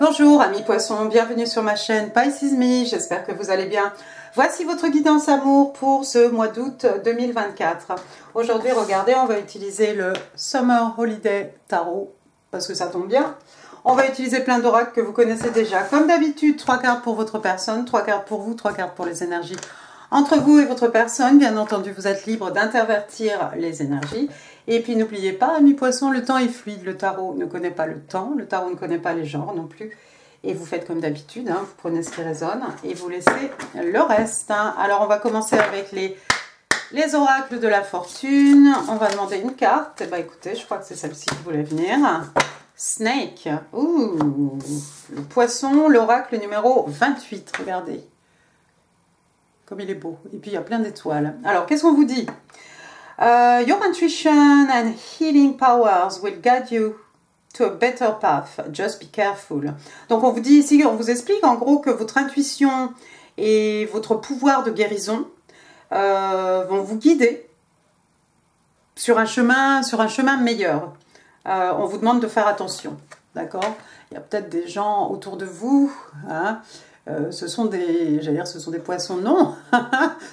Bonjour amis poissons, bienvenue sur ma chaîne Pisces Me, j'espère que vous allez bien. Voici votre guidance amour pour ce mois d'août 2024. Aujourd'hui, regardez, on va utiliser le Summer Holiday Tarot, parce que ça tombe bien. On va utiliser plein d'oracles que vous connaissez déjà. Comme d'habitude, 3 cartes pour votre personne, 3 cartes pour vous, 3 cartes pour les énergies entre vous et votre personne. Bien entendu, vous êtes libre d'intervertir les énergies. Et puis n'oubliez pas, amis poissons, le temps est fluide. Le tarot ne connaît pas le temps, le tarot ne connaît pas les genres non plus. Et vous faites comme d'habitude, hein, vous prenez ce qui résonne et vous laissez le reste. Hein. Alors on va commencer avec les oracles de la fortune. On va demander une carte. Eh ben, écoutez, je crois que c'est celle-ci qui voulait venir. Snake. Ouh, le poisson, l'oracle numéro 28. Regardez. Comme il est beau. Et puis il y a plein d'étoiles. Alors, qu'est-ce qu'on vous dit? Your intuition and healing powers will guide you to a better path. Just be careful. Donc, on vous dit ici, on vous explique en gros que votre intuition et votre pouvoir de guérison vont vous guider sur un chemin meilleur. On vous demande de faire attention. D'accord? Il y a peut-être des gens autour de vous, hein, ce sont des poissons, non,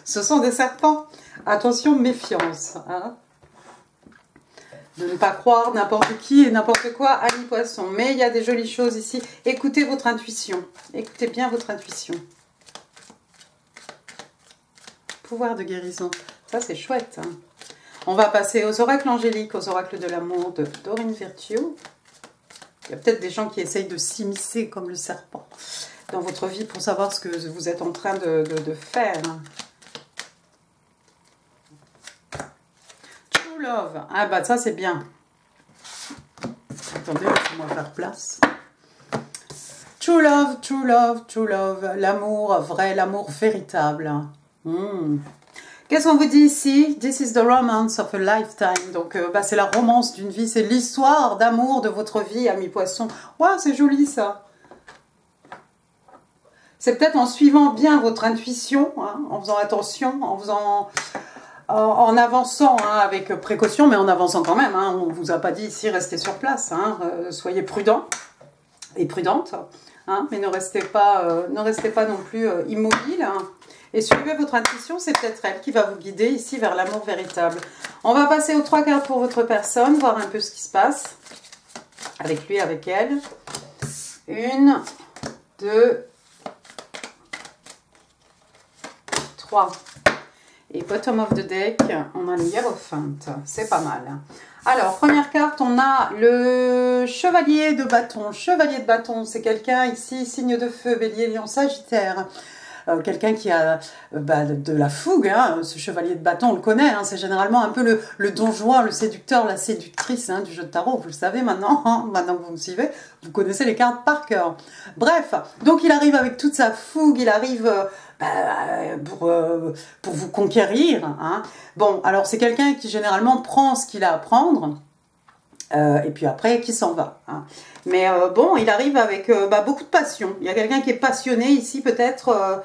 ce sont des serpents. Attention, méfiance. Hein. De ne pas croire n'importe qui et n'importe quoi à mi-poisson. Mais il y a des jolies choses ici. Écoutez votre intuition. Écoutez bien votre intuition. Pouvoir de guérison. Ça, c'est chouette. Hein. On va passer aux oracles angéliques, aux oracles de l'amour de Doreen Virtue. Il y a peut-être des gens qui essayent de s'immiscer comme le serpent dans votre vie pour savoir ce que vous êtes en train de faire. True Love. Ah bah ça c'est bien. Attendez, laissez-moi faire place. True Love, True Love, True Love. L'amour vrai, l'amour véritable. Qu'est-ce qu'on vous dit ici? This is the romance of a lifetime. Donc, c'est la romance d'une vie. C'est l'histoire d'amour de votre vie, amis poissons. Waouh, c'est joli ça. C'est peut-être en suivant bien votre intuition, hein, en faisant attention, en avançant hein, avec précaution, mais en avançant quand même. Hein. On ne vous a pas dit ici, restez sur place. Hein, soyez prudents et prudentes. Hein, mais ne restez pas non plus immobile. Hein. Et suivez votre intuition, c'est peut-être elle qui va vous guider ici vers l'amour véritable. On va passer aux 3 cartes pour votre personne, voir un peu ce qui se passe avec lui, avec elle. 1, 2, 3. Et bottom of the deck, on a le Hierophant. C'est pas mal. Alors, première carte, on a le Chevalier de bâton. Chevalier de bâton, c'est quelqu'un ici, signe de feu, Bélier, Lion, Sagittaire. Quelqu'un qui a de la fougue, hein. Ce chevalier de bâton, on le connaît, hein. C'est généralement un peu le don Juan, le séducteur, la séductrice hein, du jeu de tarot, vous le savez maintenant, hein. Maintenant que vous me suivez, vous connaissez les cartes par cœur. Bref, donc il arrive avec toute sa fougue, il arrive pour vous conquérir. Hein. Bon, alors c'est quelqu'un qui généralement prend ce qu'il a à prendre, et puis après qui s'en va. Hein. Mais bon, il arrive avec beaucoup de passion. Il y a quelqu'un qui est passionné ici peut-être.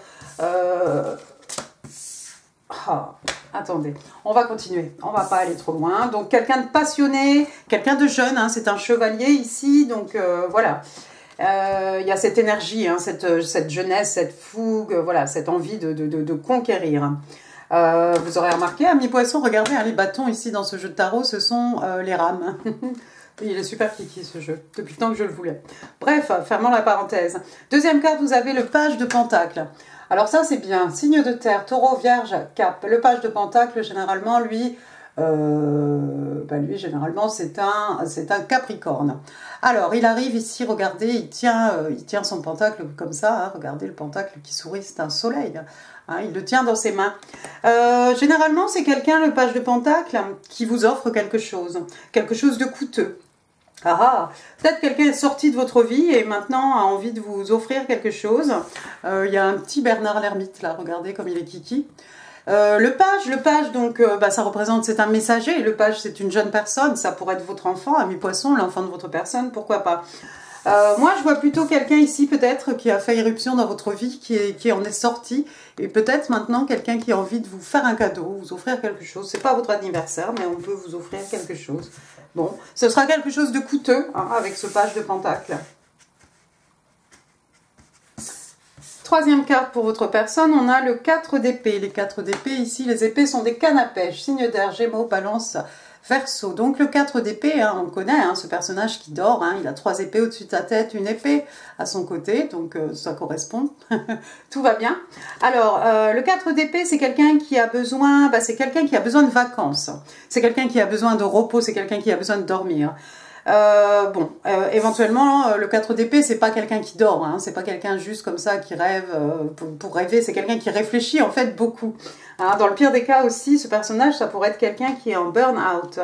Attendez, on va continuer. On va pas aller trop loin. Donc quelqu'un de passionné, quelqu'un de jeune. Hein, c'est un chevalier ici. Donc voilà. Il y a cette énergie, hein, cette jeunesse, cette fougue, voilà, cette envie de conquérir. Vous aurez remarqué, amis poissons, regardez hein, les bâtons ici dans ce jeu de tarot, ce sont les rames. Il est super kiki ce jeu, depuis le temps que je le voulais. Bref, fermons la parenthèse. Deuxième carte, vous avez le page de Pentacle. Alors ça c'est bien, signe de terre, taureau, vierge, cap. Le page de Pentacle, généralement, lui généralement, c'est un capricorne. Alors, il arrive ici, regardez, il tient son pentacle comme ça. Hein, regardez le pentacle qui sourit, c'est un soleil. Hein, il le tient dans ses mains. Généralement, c'est quelqu'un, le page de pentacle, qui vous offre quelque chose de coûteux. Peut-être quelqu'un est sorti de votre vie et maintenant a envie de vous offrir quelque chose. Il y a un petit Bernard l'ermite là, regardez comme il est kiki. Le page donc ça représente, c'est un messager. Le page c'est une jeune personne, ça pourrait être votre enfant, ami poisson, l'enfant de votre personne, pourquoi pas. Moi je vois plutôt quelqu'un ici peut-être qui a fait irruption dans votre vie, qui en est sorti, et peut-être maintenant quelqu'un qui a envie de vous faire un cadeau, vous offrir quelque chose. C'est pas votre anniversaire mais on peut vous offrir quelque chose. Bon, ce sera quelque chose de coûteux hein, avec ce page de pentacle. troisième carte pour votre personne, on a le 4 d'épée. Les 4 d'épée, ici, les épées sont des cannes à pêche, signe d'air, Gémeaux, Balance, Verseau. Donc le 4 d'épée, hein, on le connaît, hein, ce personnage qui dort, hein, il a 3 épées au-dessus de sa tête, une épée à son côté, donc ça correspond, tout va bien. Alors, le 4 d'épée, c'est quelqu'un qui a besoin, c'est quelqu'un qui a besoin de vacances, c'est quelqu'un qui a besoin de repos, c'est quelqu'un qui a besoin de dormir. Éventuellement, le 4 d'épée, c'est pas quelqu'un qui dort, hein, c'est pas quelqu'un juste comme ça qui rêve pour rêver, c'est quelqu'un qui réfléchit en fait beaucoup. Hein, dans le pire des cas aussi, ce personnage, ça pourrait être quelqu'un qui est en burn-out.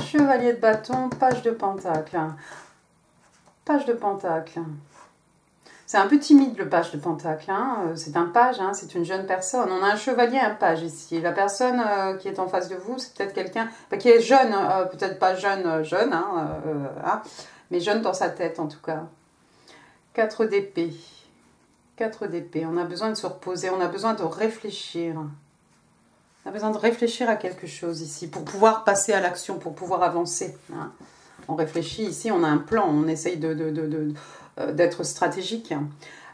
Chevalier de bâton, page de pentacle. Page de pentacle. C'est un peu timide le page de pentacle, hein. C'est un page, hein, c'est une jeune personne. On a un chevalier et un page ici. La personne qui est en face de vous, c'est peut-être quelqu'un qui est jeune, peut-être pas jeune, hein, mais jeune dans sa tête en tout cas. 4 d'épée. 4 d'épée. On a besoin de se reposer, on a besoin de réfléchir. On a besoin de réfléchir à quelque chose ici pour pouvoir passer à l'action, pour pouvoir avancer. Hein. On réfléchit ici, on a un plan, on essaye d'être stratégique.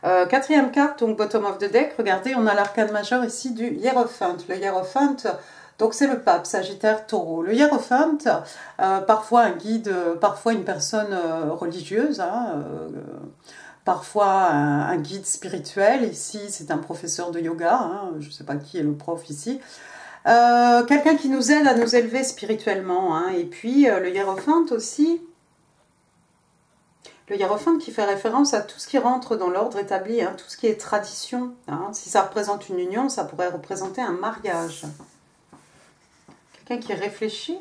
Quatrième carte, donc bottom of the deck, regardez, on a l'arcane majeur ici du Hiérophante. Le Hiérophante, donc c'est le pape, Sagittaire, Taureau. Le Hiérophante, parfois un guide, parfois une personne religieuse, hein, parfois un guide spirituel. Ici, c'est un professeur de yoga, hein, je ne sais pas qui est le prof ici. Quelqu'un qui nous aide à nous élever spirituellement. Hein. Et puis, le Hiérophante aussi. Le Hiérophante qui fait référence à tout ce qui rentre dans l'ordre établi, hein, tout ce qui est tradition. Hein. Si ça représente une union, ça pourrait représenter un mariage. Quelqu'un qui réfléchit.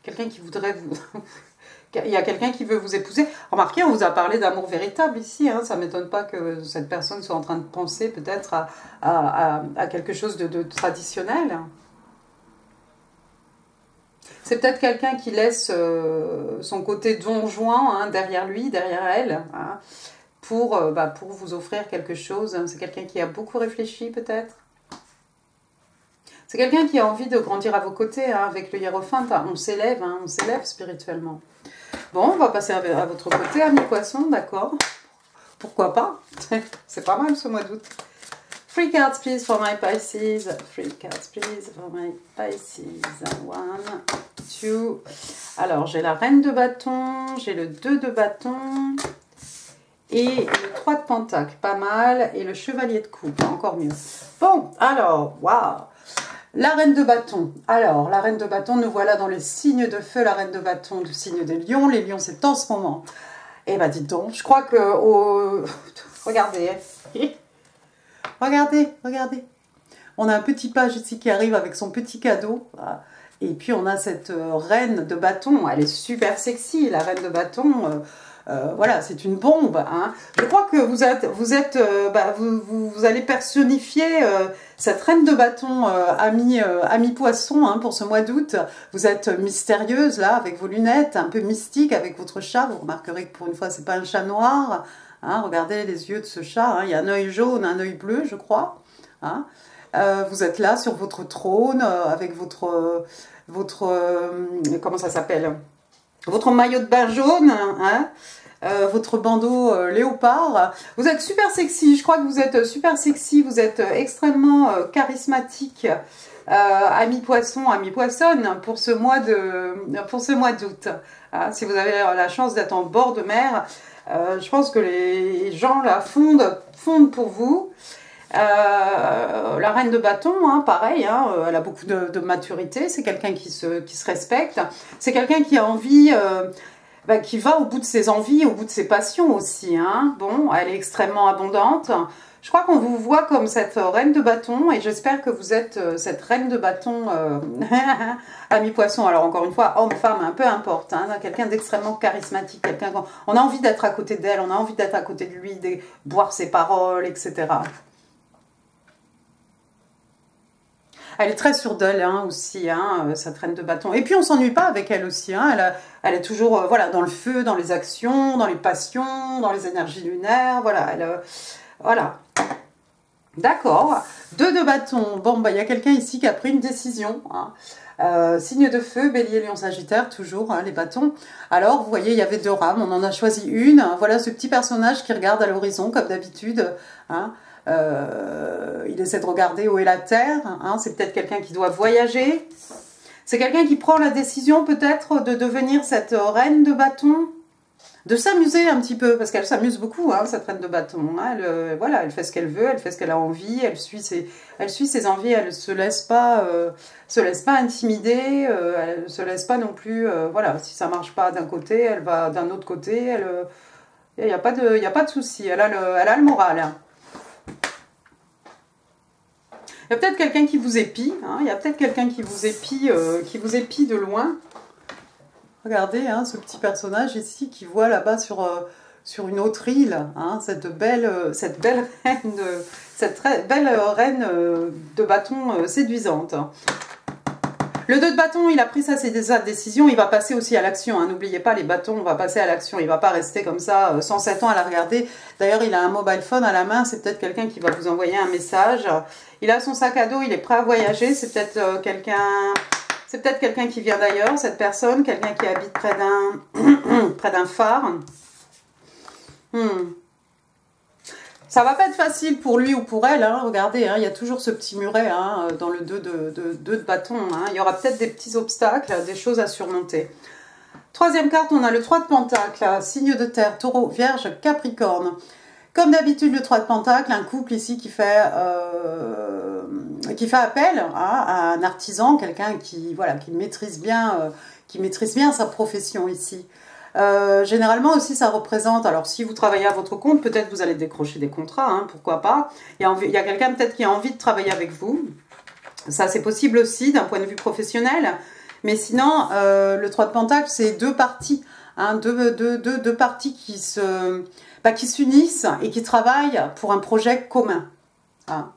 Quelqu'un qui voudrait vous... Il y a quelqu'un qui veut vous épouser. Remarquez, on vous a parlé d'amour véritable ici. Hein. Ça ne m'étonne pas que cette personne soit en train de penser peut-être à quelque chose de traditionnel. C'est peut-être quelqu'un qui laisse son côté don Juan hein, derrière lui, derrière elle, hein, pour vous offrir quelque chose. C'est quelqu'un qui a beaucoup réfléchi peut-être. C'est quelqu'un qui a envie de grandir à vos côtés. Hein, avec le Hiérophante, on s'élève spirituellement. Bon, on va passer à votre côté, amis poissons, d'accord. Pourquoi pas? C'est pas mal ce mois d'août. 3 cards please for my Pisces. 3 cards please for my Pisces. 1, 2. Alors, j'ai la reine de bâton, j'ai le 2 de bâton et le 3 de pentacle, pas mal. Et le chevalier de coupe, encore mieux. Bon, alors, waouh. La reine de bâton. Alors, la reine de bâton, nous voilà dans les signes de feu. La reine de bâton, le signe des lions. Les lions, c'est en ce moment. Eh bien, dites donc, je crois que... Regardez. Regardez. On a un petit page ici qui arrive avec son petit cadeau. Et puis, on a cette reine de bâton. Elle est super sexy, la reine de bâton. Voilà, c'est une bombe. Hein. Je crois que vous allez personnifier cette reine de bâton ami poisson hein, pour ce mois d'août. Vous êtes mystérieuse là, avec vos lunettes, un peu mystique avec votre chat. Vous remarquerez que pour une fois, c'est pas un chat noir. Hein, regardez les yeux de ce chat. Hein. Il y a un œil jaune, un œil bleu, je crois. Hein. Vous êtes là sur votre trône avec votre comment ça s'appelle? Votre maillot de bain jaune, hein, votre bandeau léopard. Vous êtes super sexy, je crois que vous êtes super sexy, vous êtes extrêmement charismatique, ami poisson, ami poissonne pour ce mois d'août. Hein, si vous avez la chance d'être en bord de mer, je pense que les gens là fondent pour vous. La reine de bâton, hein, pareil, hein, elle a beaucoup de maturité, c'est quelqu'un qui se respecte, c'est quelqu'un qui a envie, qui va au bout de ses envies, au bout de ses passions aussi. Hein. Bon, elle est extrêmement abondante. Je crois qu'on vous voit comme cette reine de bâton et j'espère que vous êtes cette reine de bâton ami poisson. Alors encore une fois, homme, femme, peu importe, hein, quelqu'un d'extrêmement charismatique, on a envie d'être à côté d'elle, on a envie d'être à côté de lui, de boire ses paroles, etc. Elle est très sûre d'elle hein, aussi, hein, cette reine de bâton. Et puis on s'ennuie pas avec elle aussi. Hein, elle est toujours voilà, dans le feu, dans les actions, dans les passions, dans les énergies lunaires. Voilà, voilà. D'accord. 2 de bâton. Bon, bah, il y a quelqu'un ici qui a pris une décision. Hein. Signe de feu, bélier, lion, sagittaire, toujours, hein, les bâtons. Alors, vous voyez, il y avait 2 rames, on en a choisi une. Voilà ce petit personnage qui regarde à l'horizon, comme d'habitude. Hein. Il essaie de regarder où est la terre. Hein. C'est peut-être quelqu'un qui doit voyager. C'est quelqu'un qui prend la décision, peut-être, de devenir cette reine de bâton. De s'amuser un petit peu, parce qu'elle s'amuse beaucoup, hein, cette reine de bâton. Hein, voilà, elle fait ce qu'elle veut, elle fait ce qu'elle a envie, elle suit ses envies, elle ne se laisse pas intimider, elle ne se laisse pas non plus, voilà, si ça ne marche pas d'un côté, elle va d'un autre côté, il n'y a pas de souci, elle a le moral. Hein. Il y a peut-être quelqu'un qui vous épie, hein, il y a peut-être quelqu'un qui vous épie de loin. Regardez hein, ce petit personnage ici qui voit là-bas sur une autre île, hein, cette belle reine de bâton séduisante. Le 2 de bâton, il a pris sa décision, il va passer aussi à l'action. Hein. N'oubliez pas, les bâtons, on va passer à l'action. Il ne va pas rester comme ça 107 ans à la regarder. D'ailleurs, il a un mobile phone à la main, c'est peut-être quelqu'un qui va vous envoyer un message. Il a son sac à dos, il est prêt à voyager, c'est peut-être quelqu'un... C'est peut-être quelqu'un qui vient d'ailleurs, cette personne, quelqu'un qui habite près d'un phare. Ça va pas être facile pour lui ou pour elle, hein. Regardez, hein, il y a toujours ce petit muret hein, dans le 2 de bâton. Hein. Il y aura peut-être des petits obstacles, des choses à surmonter. 3e carte, on a le 3 de pentacle, signe de terre, taureau, vierge, capricorne. Comme d'habitude, le 3 de pentacle, un couple ici qui fait appel hein, à un artisan, quelqu'un qui maîtrise bien sa profession ici. Généralement aussi, ça représente, alors si vous travaillez à votre compte, peut-être vous allez décrocher des contrats, hein, pourquoi pas. Il y a quelqu'un peut-être qui a envie de travailler avec vous. Ça, c'est possible aussi d'un point de vue professionnel. Mais sinon, le 3 de pentacle, c'est 2 parties. Hein, deux parties qui s'unissent et qui travaillent pour un projet commun. Hein.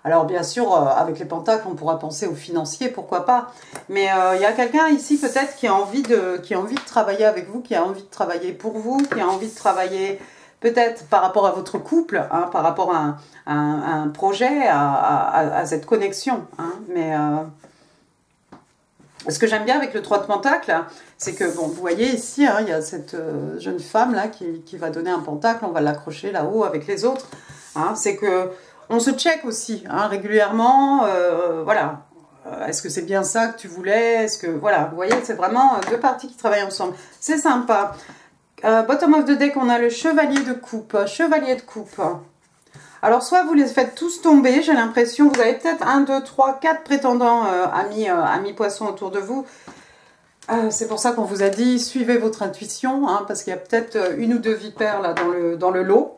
Alors bien sûr, avec les pentacles, on pourra penser aux financiers, pourquoi pas. Mais il y a quelqu'un ici peut-être qui a envie de travailler avec vous, qui a envie de travailler pour vous, qui a envie de travailler peut-être par rapport à votre couple, hein, par rapport à un projet, à cette connexion. Hein. Mais ce que j'aime bien avec le 3 de pentacle, c'est que, bon, vous voyez ici, hein, il y a cette jeune femme là qui va donner un pentacle, on va l'accrocher là-haut avec les autres. Hein, c'est que on se check aussi hein, régulièrement, voilà. Est-ce que c'est bien ça que tu voulais? Est-ce que, voilà, vous voyez, c'est vraiment 2 parties qui travaillent ensemble. C'est sympa. Bottom of the deck, on a le chevalier de coupe. Chevalier de coupe. Alors, soit vous les faites tous tomber, j'ai l'impression, vous avez peut-être 1, 2, 3, 4 prétendants amis poissons autour de vous. C'est pour ça qu'on vous a dit, suivez votre intuition, hein, parce qu'il y a peut-être 1 ou 2 vipères là dans le lot.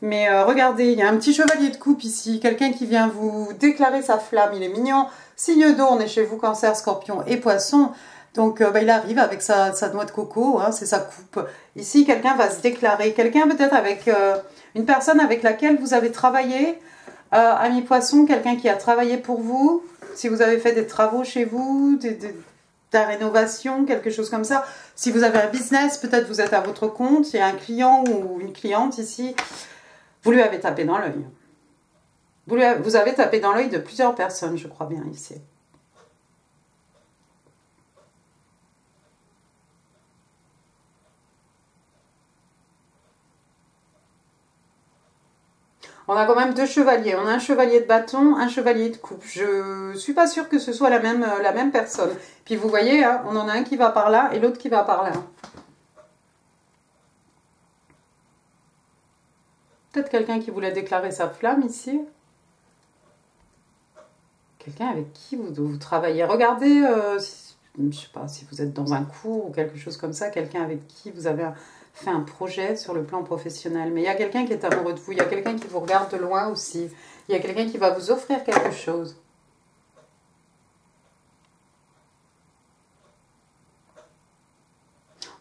Mais regardez, il y a un petit chevalier de coupe ici, quelqu'un qui vient vous déclarer sa flamme, il est mignon. Signe d'eau, on est chez vous, cancer, scorpion et poisson. Donc il arrive avec sa noix de coco, hein, c'est sa coupe. Ici, quelqu'un va se déclarer, quelqu'un peut-être avec une personne avec laquelle vous avez travaillé, ami poisson, quelqu'un qui a travaillé pour vous. Si vous avez fait des travaux chez vous, de la rénovation, quelque chose comme ça. Si vous avez un business, peut-être vous êtes à votre compte, il y a un client ou une cliente ici. Vous lui avez tapé dans l'œil. Vous avez tapé dans l'œil de plusieurs personnes, je crois bien, ici. On a quand même 2 chevaliers. On a un chevalier de bâton, un chevalier de coupe. Je suis pas sûre que ce soit la même personne. Puis vous voyez, hein, on en a un qui va par là et l'autre qui va par là. Peut-être quelqu'un qui voulait déclarer sa flamme ici. Quelqu'un avec qui vous travaillez. Regardez, je ne sais pas, si vous êtes dans un cours ou quelque chose comme ça, quelqu'un avec qui vous avez fait un projet sur le plan professionnel. Mais il y a quelqu'un qui est amoureux de vous, il y a quelqu'un qui vous regarde de loin aussi. Il y a quelqu'un qui va vous offrir quelque chose.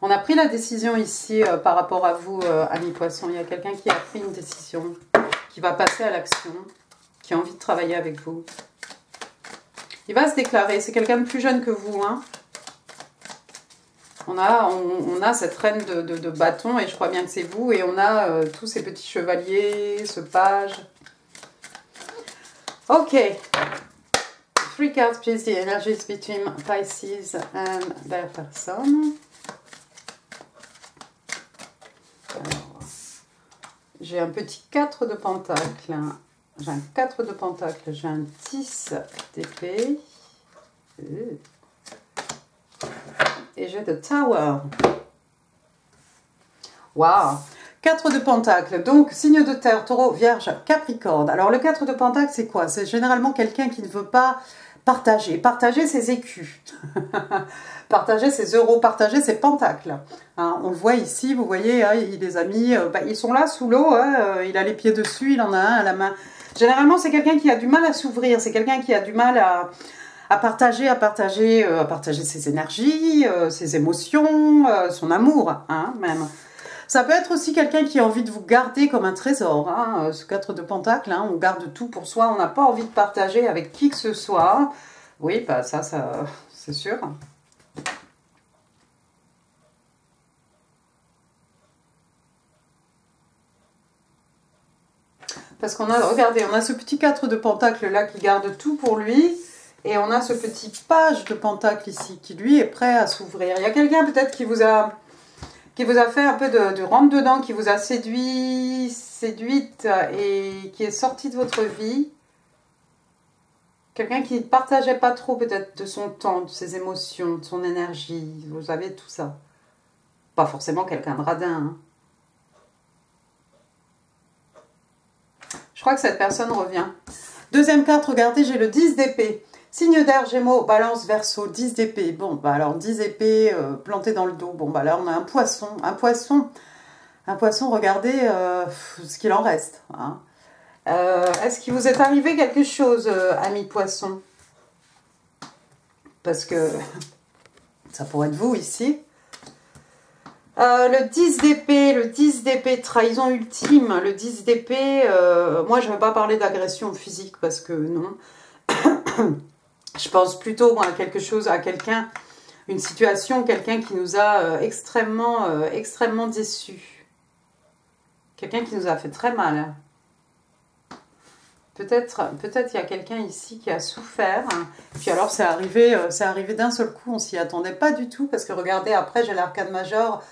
On a pris la décision ici par rapport à vous, amis poissons. Il y a quelqu'un qui a pris une décision, qui va passer à l'action, qui a envie de travailler avec vous. Il va se déclarer. C'est quelqu'un de plus jeune que vous. Hein. On a cette reine de bâton, et je crois bien que c'est vous. Et on a tous ces petits chevaliers, ce page. Ok. 3 cards, please, the energies between Pisces and their person. Alors, j'ai un petit 4 de pentacle. J'ai un 4 de pentacle. J'ai un 10 d'épée. Et j'ai le Tower. Waouh! 4 de pentacle, donc signe de terre, taureau, vierge, capricorne. Alors le 4 de pentacle, c'est quoi? C'est généralement quelqu'un qui ne veut pas partager ses écus, partager ses euros, partager ses pentacles. Hein, on le voit ici, vous voyez, hein, il les a mis, ils sont là sous l'eau, hein, il a les pieds dessus, il en a un à la main. Généralement, c'est quelqu'un qui a du mal à s'ouvrir, c'est quelqu'un qui a du mal à partager ses énergies, ses émotions, son amour, hein, même. Ça peut être aussi quelqu'un qui a envie de vous garder comme un trésor. Hein, ce 4 de pentacle, hein, on garde tout pour soi. On n'a pas envie de partager avec qui que ce soit. Oui, bah ça c'est sûr. Parce qu'on a, regardez, on a ce petit 4 de pentacle là qui garde tout pour lui. Et on a ce petit page de pentacle ici qui lui est prêt à s'ouvrir. Il y a quelqu'un peut-être qui vous a fait un peu de rentre-dedans, qui vous a séduite et qui est sorti de votre vie. Quelqu'un qui ne partageait pas trop peut-être de son temps, de ses émotions, de son énergie. Vous savez, tout ça. Pas forcément quelqu'un de radin. Hein. Je crois que cette personne revient. Deuxième carte, regardez, j'ai le 10 d'épée. Signe d'air, Gémeaux, Balance, Verseau, 10 d'épée. Bon, bah alors 10 épées plantées dans le dos. Bon, bah là, on a un poisson. Un poisson, regardez ce qu'il en reste. Hein. Est-ce qu'il vous est arrivé quelque chose, ami poisson? Parce que ça pourrait être vous ici. Le 10 d'épée, trahison ultime. Le 10 d'épée, moi je ne vais pas parler d'agression physique parce que non. Je pense plutôt à quelque chose, à quelqu'un, une situation, quelqu'un qui nous a extrêmement déçus. Quelqu'un qui nous a fait très mal. Peut-être il y a quelqu'un ici qui a souffert. Puis alors c'est arrivé d'un seul coup, on s'y attendait pas du tout. Parce que regardez, après j'ai l'arcane majeur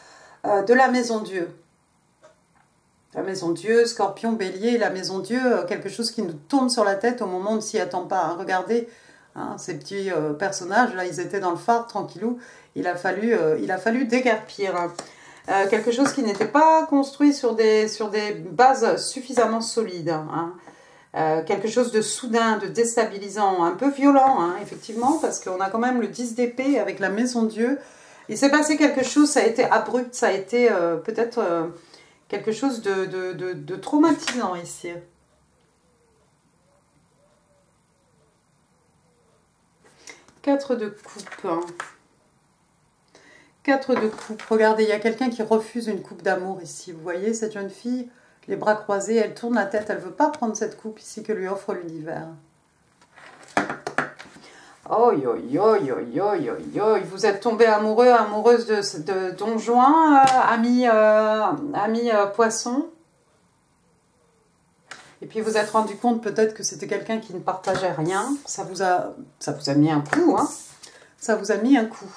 de la maison Dieu. La maison Dieu, Scorpion, Bélier, la maison Dieu, quelque chose qui nous tourne sur la tête au moment où on ne s'y attend pas. Hein. Regardez, hein, ces petits personnages, là, ils étaient dans le phare, tranquillou. Il a fallu déguerpir. Quelque chose qui n'était pas construit sur des bases suffisamment solides. Hein. Quelque chose de soudain, de déstabilisant, un peu violent, hein, effectivement, parce qu'on a quand même le 10 d'épée avec la maison Dieu. Il s'est passé quelque chose, ça a été abrupt, ça a été peut-être quelque chose de traumatisant ici. Quatre de coupe. Hein. 4 de coupe. Regardez, il y a quelqu'un qui refuse une coupe d'amour ici. Vous voyez, cette jeune fille, les bras croisés, elle tourne la tête, elle ne veut pas prendre cette coupe ici que lui offre l'univers. Oh, yo, yo, yo, yo, yo, yo. Vous êtes tombé amoureux, amoureuse de Don Juan, ami poisson. Et puis vous êtes rendu compte peut-être que c'était quelqu'un qui ne partageait rien. Ça vous a mis un coup, hein. Ça vous a mis un coup.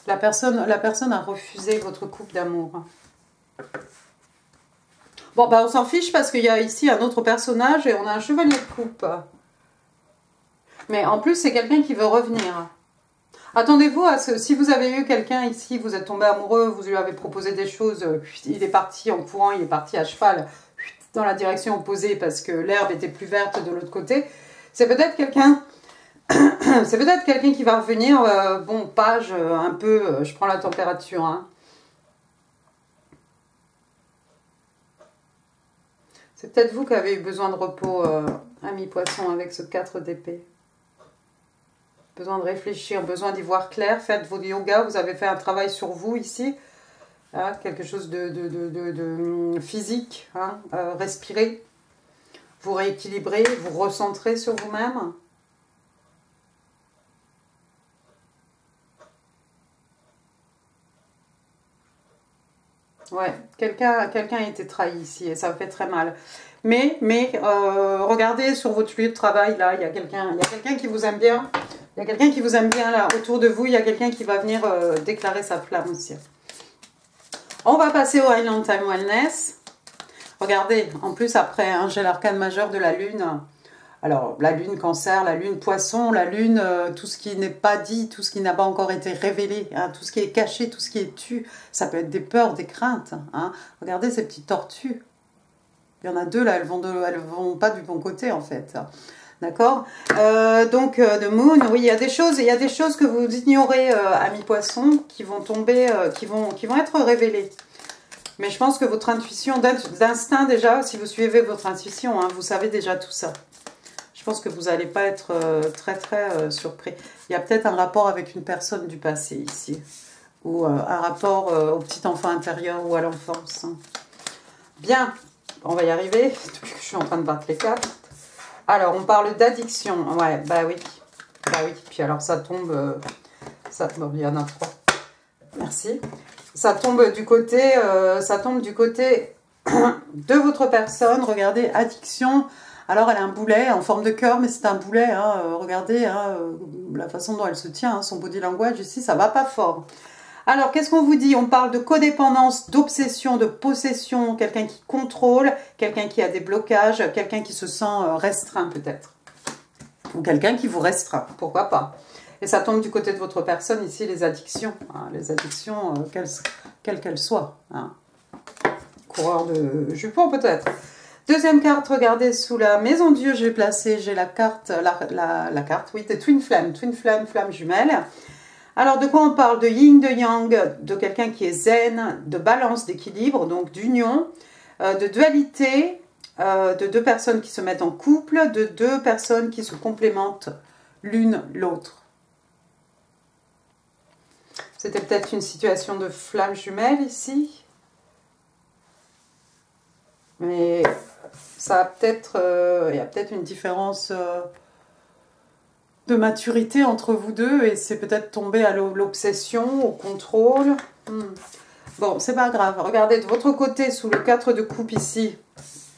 La personne a refusé votre coupe d'amour. Bon, bah on s'en fiche parce qu'il y a ici un autre personnage et on a un chevalier de coupe. Mais en plus, c'est quelqu'un qui veut revenir. Attendez-vous à ce... Si vous avez eu quelqu'un ici, vous êtes tombé amoureux, vous lui avez proposé des choses, il est parti en courant, il est parti à cheval dans la direction opposée parce que l'herbe était plus verte de l'autre côté. C'est peut-être quelqu'un... c'est peut-être quelqu'un qui va revenir, bon, page, un peu, je prends la température, hein. C'est peut-être vous qui avez eu besoin de repos, ami poisson, avec ce 4 d'épée. Besoin de réfléchir, besoin d'y voir clair. Faites vos yoga, vous avez fait un travail sur vous ici. Hein, quelque chose de physique. Hein, respirez, vous rééquilibrez, vous recentrez sur vous-même. Ouais, quelqu'un a été trahi ici et ça fait très mal. regardez sur votre lieu de travail, là, il y a quelqu'un qui vous aime bien. Il y a quelqu'un qui vous aime bien, là, autour de vous. Il y a quelqu'un qui va venir déclarer sa flamme aussi. On va passer au Island Time Wellness. Regardez, en plus, après, hein, j'ai l'arcane majeur de la Lune. Alors, la Lune Cancer, la Lune Poisson, la Lune, tout ce qui n'est pas dit, tout ce qui n'a pas encore été révélé, hein, tout ce qui est caché, tout ce qui est tu. Ça peut être des peurs, des craintes. Hein. Regardez ces petites tortues. Il y en a deux, là, elles vont pas du bon côté, en fait. D'accord, donc de Moon, oui, il y a des choses que vous ignorez, amis poissons, qui vont tomber, qui vont être révélées. Mais je pense que votre intuition, d'instinct déjà, si vous suivez votre intuition, hein, vous savez déjà tout ça. Je pense que vous n'allez pas être très surpris. Il y a peut-être un rapport avec une personne du passé ici, ou un rapport au petit enfant intérieur ou à l'enfance. Hein. Bien, on va y arriver. Depuis que je suis en train de battre les cartes. Alors, on parle d'addiction. Ouais, bah oui. Bah oui. Puis alors, ça tombe... bon, il y en a 3. Merci. Ça tombe du côté... de votre personne. Regardez, addiction. Alors, elle a un boulet en forme de cœur, mais c'est un boulet. Hein. Regardez hein, la façon dont elle se tient. Hein, son body language ici, ça va pas fort. Alors, qu'est-ce qu'on vous dit? On parle de codépendance, d'obsession, de possession, quelqu'un qui contrôle, quelqu'un qui a des blocages, quelqu'un qui se sent restreint peut-être. Ou quelqu'un qui vous restreint, pourquoi pas. Et ça tombe du côté de votre personne ici, les addictions. Hein, les addictions, quelles qu'elles soient. Hein. Coureur de jupons peut-être. Deuxième carte, regardez, sous la maison Dieu, j'ai la carte, la carte, oui, de Twin Flame, flamme jumelle. Alors, de quoi on parle? De yin, de yang, de quelqu'un qui est zen, de balance, d'équilibre, donc d'union, de dualité, de deux personnes qui se mettent en couple, de deux personnes qui se complémentent l'une l'autre. C'était peut-être une situation de flamme jumelle ici. Mais ça a peut-être, il y a peut-être une différence... de maturité entre vous deux et c'est peut-être tombé à l'obsession, au contrôle. Bon, c'est pas grave. Regardez de votre côté, sous le 4 de coupe ici.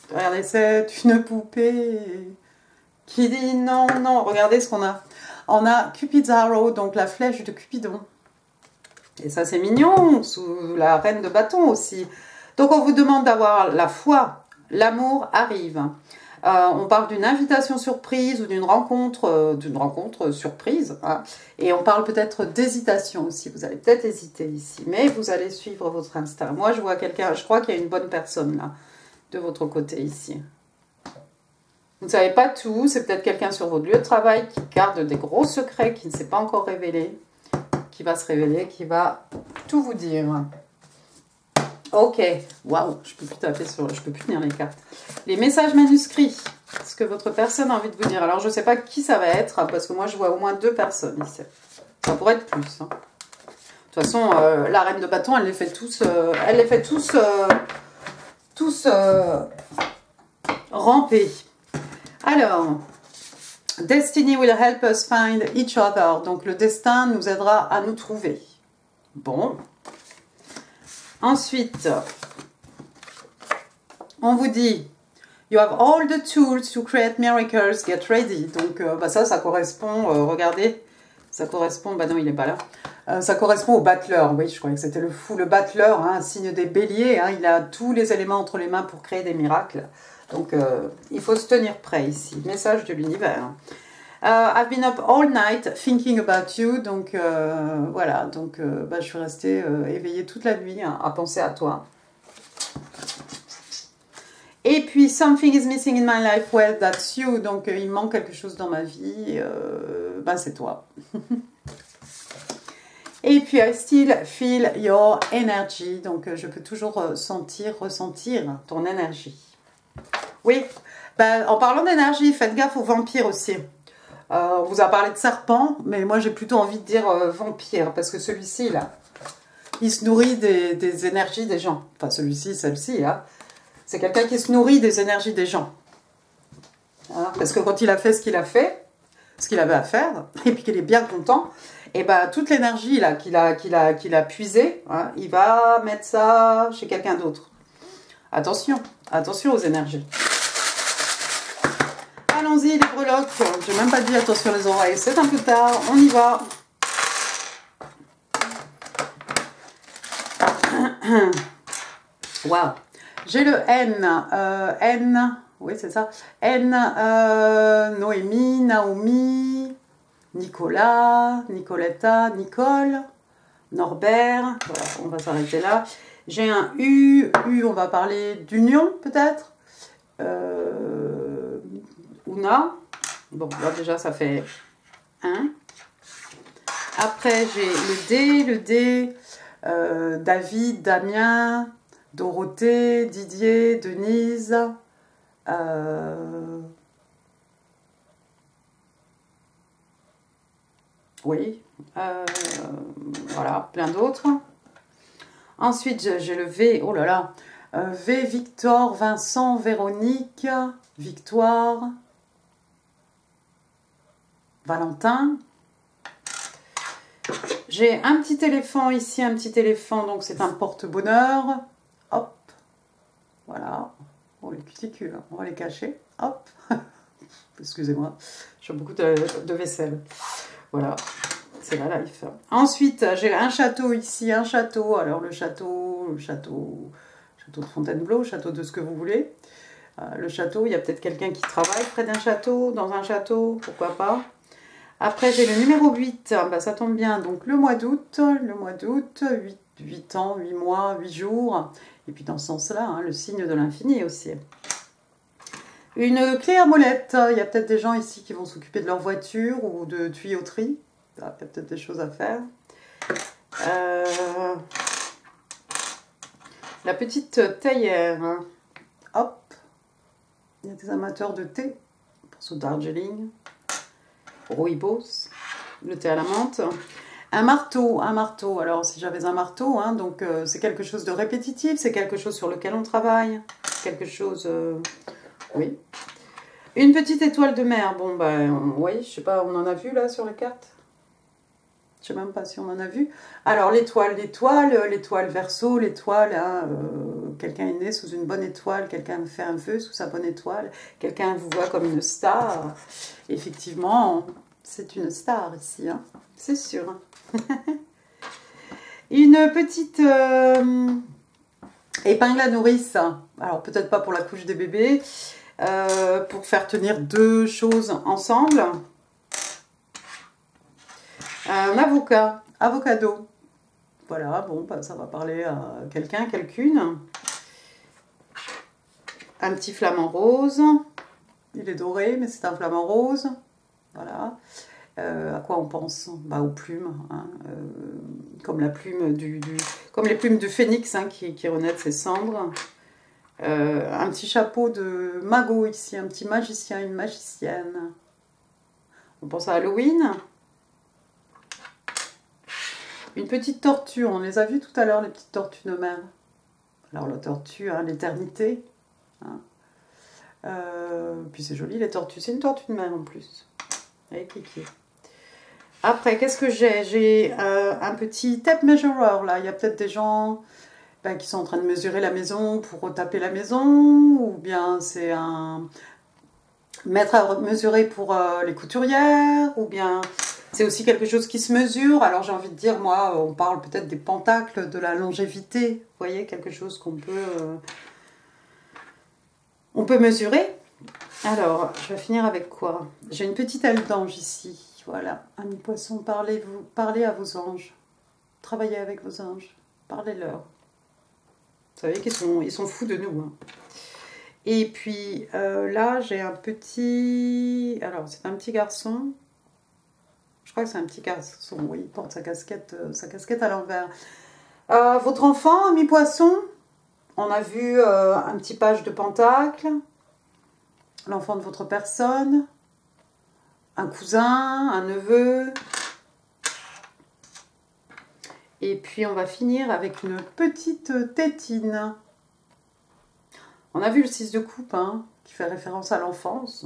Regardez, c'est une poupée qui dit non, non. Regardez ce qu'on a. On a Cupid's Arrow, donc la flèche de Cupidon. Et ça, c'est mignon, sous la reine de bâton aussi. Donc, on vous demande d'avoir la foi. L'amour arrive. On parle d'une invitation surprise ou d'une rencontre surprise. Hein. Et on parle peut-être d'hésitation aussi. Vous allez peut-être hésiter ici, mais vous allez suivre votre instinct. Moi, je vois quelqu'un, je crois qu'il y a une bonne personne là, de votre côté ici. Vous ne savez pas tout, c'est peut-être quelqu'un sur votre lieu de travail qui garde des gros secrets, qui ne s'est pas encore révélé, qui va se révéler, qui va tout vous dire. Ok, waouh, je peux plus taper je peux plus tenir les cartes. Les messages manuscrits, ce que votre personne a envie de vous dire. Alors, je ne sais pas qui ça va être, parce que moi, je vois au moins 2 personnes ici. Ça pourrait être plus. Hein. De toute façon, la reine de bâton, elle les fait tous, ramper. Alors, Destiny will help us find each other. Donc, le destin nous aidera à nous trouver. Bon. Ensuite, on vous dit, you have all the tools to create miracles, get ready. Donc, ça correspond, regardez, ça correspond, bah non, il n'est pas là. Ça correspond au battleur, oui, je croyais que c'était le fou, le battleur, hein, signe des béliers, hein, il a tous les éléments entre les mains pour créer des miracles. Donc, il faut se tenir prêt ici. Message de l'univers. I've been up all night thinking about you. Donc, voilà. Donc, je suis restée éveillée toute la nuit hein, à penser à toi. Et puis, something is missing in my life. Well, that's you. Donc, il manque quelque chose dans ma vie. C'est toi. Et puis, I still feel your energy. Donc, je peux toujours ressentir ton énergie. Oui. En parlant d'énergie, faites gaffe aux vampires aussi. On vous a parlé de serpent, mais moi j'ai plutôt envie de dire vampire, parce que celui-ci là, il se nourrit des énergies des gens. Enfin celui-ci, celle-ci là, c'est quelqu'un qui se nourrit des énergies des gens. Hein, parce que quand il a fait ce qu'il a fait, ce qu'il avait à faire, et puis qu'il est bien content, et toute l'énergie là qu'il a puisée, hein, il va mettre ça chez quelqu'un d'autre. Attention, attention aux énergies. Allons-y, les breloques. Je n'ai même pas dit attention les oreilles. C'est un peu tard. On y va. Waouh. J'ai le N. N. Oui, c'est ça. N. Noémie, Naomi, Nicolas, Nicoletta, Nicole, Norbert. Voilà, on va s'arrêter là. J'ai un U. U, on va parler d'union, peut-être. Una. Bon, là déjà, ça fait 1. Après, j'ai le D. David, Damien, Dorothée, Didier, Denise. Oui. Voilà, plein d'autres. Ensuite, j'ai le V. Oh là là. V, Victor, Vincent, Véronique, Victoire, Valentin. J'ai un petit éléphant ici, un petit éléphant, donc c'est un porte-bonheur. Hop, voilà. Bon, les cuticules, on va les cacher. Hop, excusez-moi, j'ai beaucoup de vaisselle. Voilà, c'est la life. Ensuite, j'ai un château ici, un château. Alors le château de Fontainebleau, château de ce que vous voulez. Le château, il y a peut-être quelqu'un qui travaille près d'un château, dans un château, pourquoi pas. Après, j'ai le numéro 8, bah, ça tombe bien, donc le mois d'août, 8 ans, 8 mois, 8 jours, et puis dans ce sens-là, hein, le signe de l'infini aussi. Une clé à molette, il y a peut-être des gens ici qui vont s'occuper de leur voiture ou de tuyauterie, il y a peut-être des choses à faire. La petite théière, hein. Hop, il y a des amateurs de thé, pour ce Darjeeling. Rooibos, le thé à la menthe. Un marteau. Alors, si j'avais un marteau, hein, donc c'est quelque chose de répétitif, c'est quelque chose sur lequel on travaille, quelque chose... oui. Une petite étoile de mer. Bon, ben, oui, je sais pas, on en a vu là sur la carte. Je sais même pas si on en a vu. Alors, l'étoile Verseau, l'étoile, hein, quelqu'un est né sous une bonne étoile, quelqu'un fait un vœu sous sa bonne étoile, quelqu'un vous voit comme une star. Effectivement, c'est une star ici, hein, c'est sûr. Une petite épingle à nourrice. Alors, peut-être pas pour la couche des bébés, pour faire tenir deux choses ensemble. Un avocado. Voilà, bon, bah, ça va parler à quelqu'un, quelqu'une. Un petit flamant rose. Il est doré, mais c'est un flamant rose. Voilà. À quoi on pense? Bah, aux plumes, hein, comme la plume comme les plumes du phénix, hein, qui renaît de ses cendres. Un petit chapeau de magot ici, un petit magicien, une magicienne. On pense à Halloween. Une petite tortue, on les a vues tout à l'heure, les petites tortues de mer. Alors la tortue, hein, l'éternité. Hein. Puis c'est joli les tortues, c'est une tortue de mer en plus. Avec Kiki. Après, qu'est-ce que j'ai? J'ai un petit tape measurer là, il y a peut-être des gens qui sont en train de mesurer la maison pour retaper la maison, ou bien c'est un mètre à mesurer pour les couturières, ou bien... C'est aussi quelque chose qui se mesure. Alors j'ai envie de dire, moi, on parle peut-être des pentacles, de la longévité. Vous voyez, quelque chose qu'on peut, on peut mesurer. Alors, je vais finir avec quoi? J'ai une petite aile d'ange ici. Voilà, amis poissons, parlez à vos anges. Travaillez avec vos anges. Parlez-leur. Vous savez qu'ils sont fous de nous. Hein. Et puis là, j'ai un petit... Alors, c'est un petit garçon. Je crois que c'est un petit garçon, oui, il porte sa casquette à l'envers. Votre enfant, ami poisson, on a vu un petit page de pentacle, l'enfant de votre personne, un cousin, un neveu. Et puis on va finir avec une petite tétine. On a vu le 6 de coupe, hein, qui fait référence à l'enfance,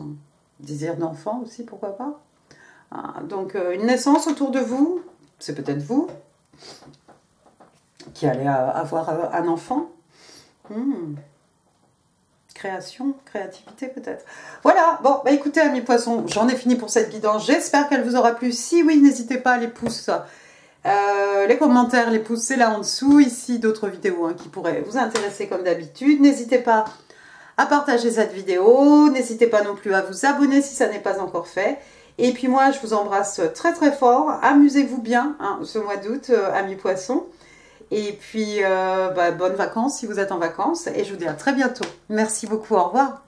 désir d'enfant aussi, pourquoi pas. Donc une naissance autour de vous, c'est peut-être vous qui allez avoir un enfant. création, créativité peut-être. Voilà, bon, bah écoutez amis poissons, j'en ai fini pour cette guidance. J'espère qu'elle vous aura plu. Si oui, n'hésitez pas, les pouces, les commentaires, les pouces, c'est là en dessous. Ici, d'autres vidéos qui pourraient vous intéresser comme d'habitude. N'hésitez pas à partager cette vidéo. N'hésitez pas non plus à vous abonner si ça n'est pas encore fait. Et puis moi, je vous embrasse très très fort. Amusez-vous bien ce mois d'août, amis poissons. Et puis, bonnes vacances si vous êtes en vacances. Et je vous dis à très bientôt. Merci beaucoup, au revoir.